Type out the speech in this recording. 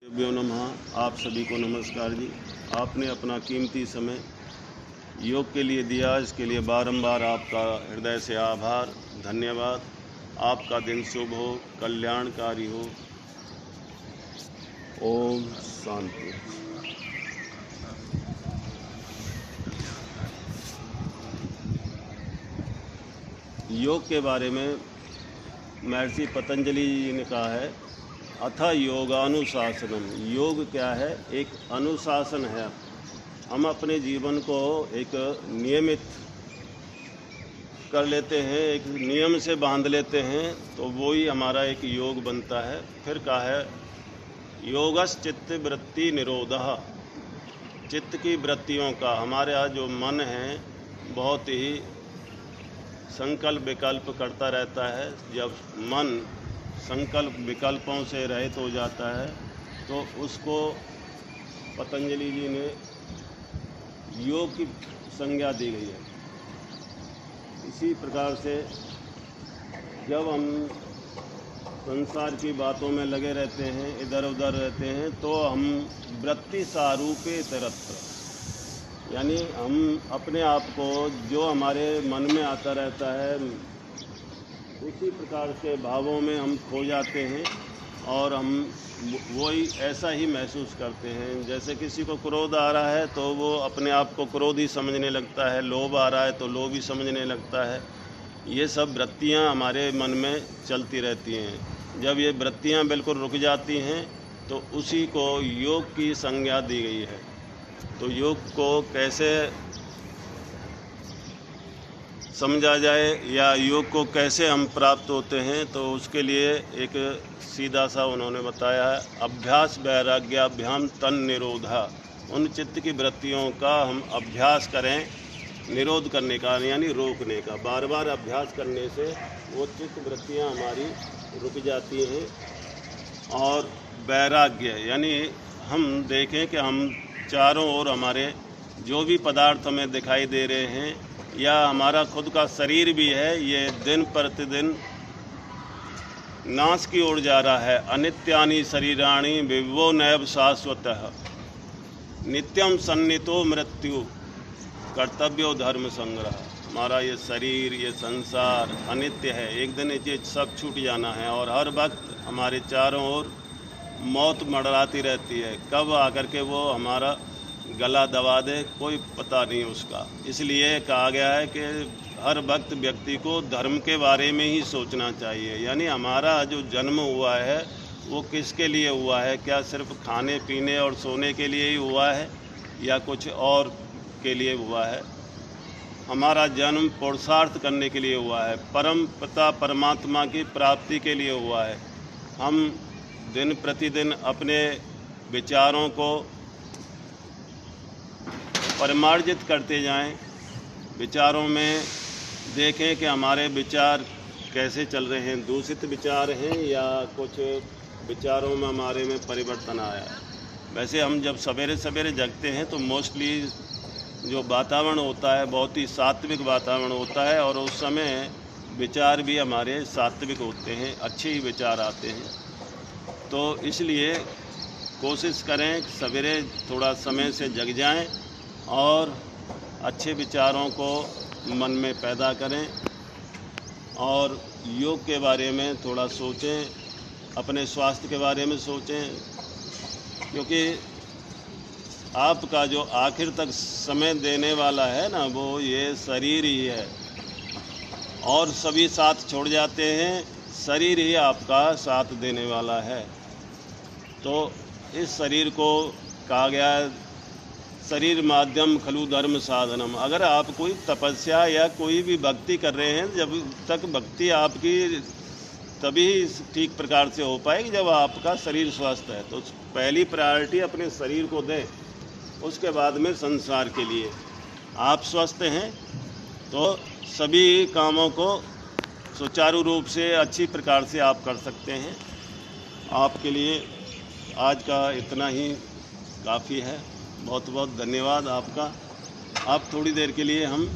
भ्यो नमः। आप सभी को नमस्कार जी। आपने अपना कीमती समय योग के लिए दिया, इसके लिए बारंबार आपका हृदय से आभार, धन्यवाद। आपका दिन शुभ हो, कल्याणकारी हो। ओम शांति। योग के बारे में महर्षि पतंजलि जी ने कहा है, अथ योगानुशासनम। योग क्या है? एक अनुशासन है। हम अपने जीवन को एक नियमित कर लेते हैं, एक नियम से बांध लेते हैं, तो वो ही हमारा एक योग बनता है। फिर कहा है, योगश्चित्त वृत्ति निरोधः। चित्त की वृत्तियों का, हमारे यहाँ जो मन है बहुत ही संकल्प विकल्प करता रहता है। जब मन संकल्प विकल्पों से रहित हो जाता है तो उसको पतंजलि जी ने योग की संज्ञा दी गई है। इसी प्रकार से जब हम संसार की बातों में लगे रहते हैं, इधर उधर रहते हैं, तो हम वृत्ति सारूपे तरत्र, यानी हम अपने आप को जो हमारे मन में आता रहता है उसी प्रकार से भावों में हम खो जाते हैं और हम वही ऐसा ही महसूस करते हैं। जैसे किसी को क्रोध आ रहा है तो वो अपने आप को क्रोध ही समझने लगता है, लोभ आ रहा है तो लोभ ही समझने लगता है। ये सब वृत्तियाँ हमारे मन में चलती रहती हैं। जब ये वृत्तियाँ बिल्कुल रुक जाती हैं तो उसी को योग की संज्ञा दी गई है। तो योग को कैसे समझा जाए या योग को कैसे हम प्राप्त होते हैं, तो उसके लिए एक सीधा सा उन्होंने बताया है, अभ्यास वैराग्याभ्याम तन निरोधा। उन चित्त की वृत्तियों का हम अभ्यास करें, निरोध करने का यानी रोकने का। बार बार अभ्यास करने से वो चित्त वृत्तियाँ हमारी रुक जाती हैं। और वैराग्य यानी हम देखें कि हम चारों ओर हमारे जो भी पदार्थ हमें दिखाई दे रहे हैं या हमारा खुद का शरीर भी है, ये दिन प्रतिदिन नाश की ओर जा रहा है। अनित्यानि शरीराणि विभवो नैव शाश्वतः नित्यम सन्नितो मृत्यु कर्तव्यो धर्म संग्रह। हमारा ये शरीर, ये संसार अनित्य है, एक दिन ये सब छूट जाना है और हर वक्त हमारे चारों ओर मौत मंडराती रहती है। कब आकर के वो हमारा गला दबा दे कोई पता नहीं उसका। इसलिए कहा गया है कि हर वक्त व्यक्ति को धर्म के बारे में ही सोचना चाहिए। यानी हमारा जो जन्म हुआ है वो किसके लिए हुआ है? क्या सिर्फ खाने पीने और सोने के लिए ही हुआ है या कुछ और के लिए हुआ है? हमारा जन्म पुरुषार्थ करने के लिए हुआ है, परम पिता परमात्मा की प्राप्ति के लिए हुआ है। हम दिन प्रतिदिन अपने विचारों को परिमार्जित करते जाएं, विचारों में देखें कि हमारे विचार कैसे चल रहे हैं, दूषित विचार हैं या कुछ विचारों में हमारे में परिवर्तन आया है। वैसे हम जब सवेरे सवेरे जगते हैं तो मोस्टली जो वातावरण होता है बहुत ही सात्विक वातावरण होता है और उस समय विचार भी हमारे सात्विक होते हैं, अच्छे ही विचार आते हैं। तो इसलिए कोशिश करें सवेरे थोड़ा समय से जग जाएं और अच्छे विचारों को मन में पैदा करें और योग के बारे में थोड़ा सोचें, अपने स्वास्थ्य के बारे में सोचें, क्योंकि आपका जो आखिर तक समय देने वाला है ना, वो ये शरीर ही है और सभी साथ छोड़ जाते हैं, शरीर ही आपका साथ देने वाला है। तो इस शरीर को कहा गया है, शरीर माध्यम खलु धर्म साधनम। अगर आप कोई तपस्या या कोई भी भक्ति कर रहे हैं, जब तक भक्ति आपकी तभी ठीक प्रकार से हो पाएगी जब आपका शरीर स्वस्थ है। तो पहली प्रायोरिटी अपने शरीर को दें, उसके बाद में संसार के लिए। आप स्वस्थ हैं तो सभी कामों को सुचारू रूप से अच्छी प्रकार से आप कर सकते हैं। आपके लिए आज का इतना ही काफ़ी है। बहुत बहुत धन्यवाद आपका। आप थोड़ी देर के लिए हम